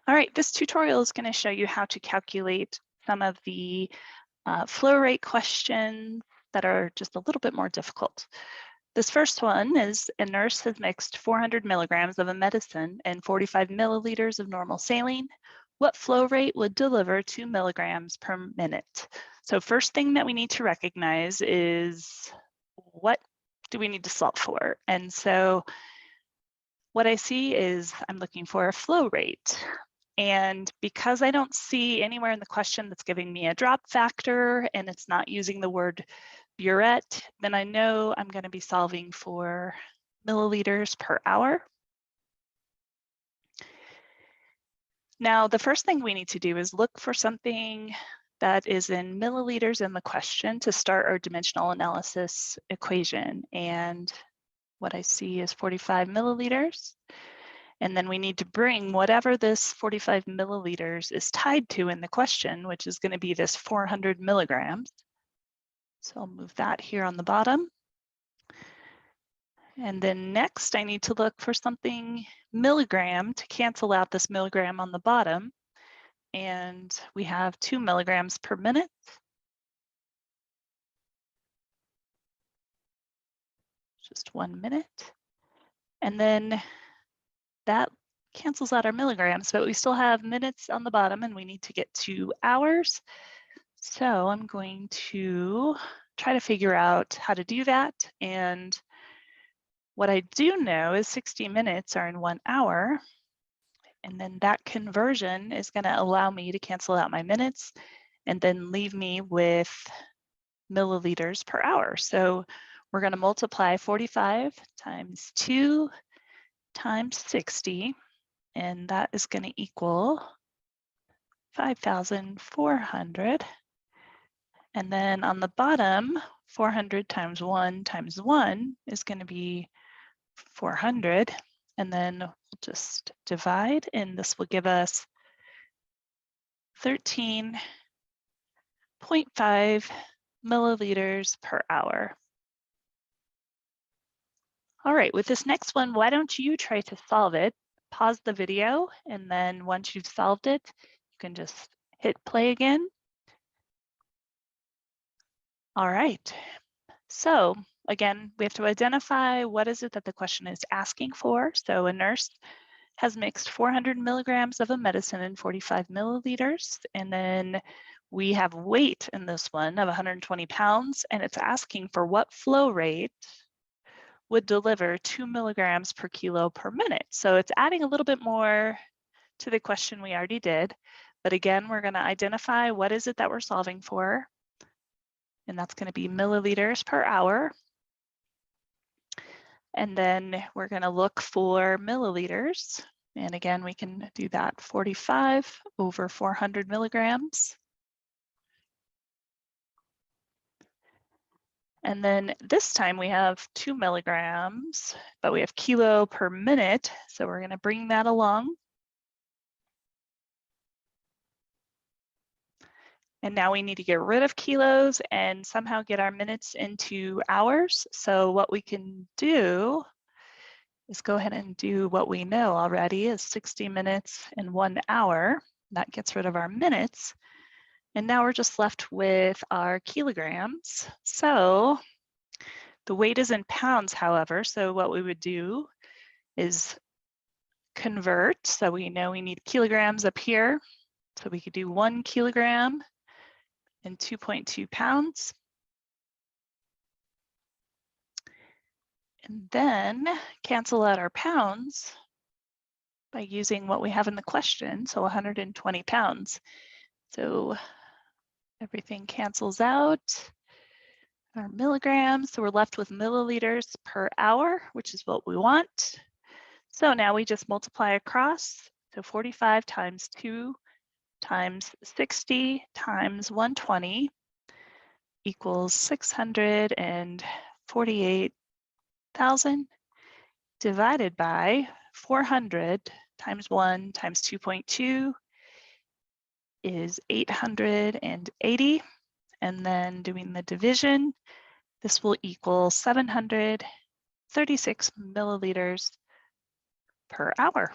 All right, this tutorial is going to show you how to calculate some of the flow rate questions that are just a little bit more difficult. This first one is a nurse has mixed 400 milligrams of a medicine and 45 milliliters of normal saline. What flow rate would deliver 2 milligrams per minute? So first thing that we need to recognize is what do we need to solve for? And so what I see is I'm looking for a flow rate. And because I don't see anywhere in the question that's giving me a drop factor and it's not using the word burette, then I know I'm going to be solving for milliliters per hour. Now, the first thing we need to do is look for something that is in milliliters in the question to start our dimensional analysis equation. And what I see is 45 milliliters. And then we need to bring whatever this 45 milliliters is tied to in the question, which is going to be this 400 milligrams. So I'll move that here on the bottom. And then next I need to look for something milligram to cancel out this milligram on the bottom. And we have 2 milligrams per minute. Just 1 minute. And then that cancels out our milligrams, but we still have minutes on the bottom and we need to get to hours. So I'm going to try to figure out how to do that. And what I do know is 60 minutes are in 1 hour. And then that conversion is going to allow me to cancel out my minutes and then leave me with milliliters per hour. So we're going to multiply 45 times 2 times 60, and that is going to equal 5,400. And then on the bottom, 400 times 1 times 1 is going to be 400. And then we'll just divide, and this will give us 13.5 milliliters per hour. All right, with this next one, why don't you try to solve it? Pause the video, and then once you've solved it, you can just hit play again. All right, so again, we have to identify what is it that the question is asking for. So a nurse has mixed 400 milligrams of a medicine in 45 milliliters, and then we have weight in this one of 120 pounds, and it's asking for what flow rate would deliver 2 milligrams per kilo per minute. So it's adding a little bit more to the question we already did. But again, we're going to identify what is it that we're solving for. And that's going to be milliliters per hour. And then we're going to look for milliliters. And again, we can do that 45 over 400 milligrams. And then this time we have 2 milligrams, but we have kilo per minute. So we're going to bring that along. And now we need to get rid of kilos and somehow get our minutes into hours. So what we can do is go ahead and do what we know already is 60 minutes in 1 hour. That gets rid of our minutes. And now we're just left with our kilograms. So the weight is in pounds, however. So what we would do is convert. So we know we need kilograms up here. So we could do 1 kilogram and 2.2 pounds. And then cancel out our pounds by using what we have in the question, so 120 pounds. So everything cancels out. Our milligrams, so we're left with milliliters per hour, which is what we want. So now we just multiply across, so 45 times 2 times 60 times 120 equals 648,000 divided by 400 times 1 times 2.2 is 880. And then doing the division, this will equal 736 milliliters per hour.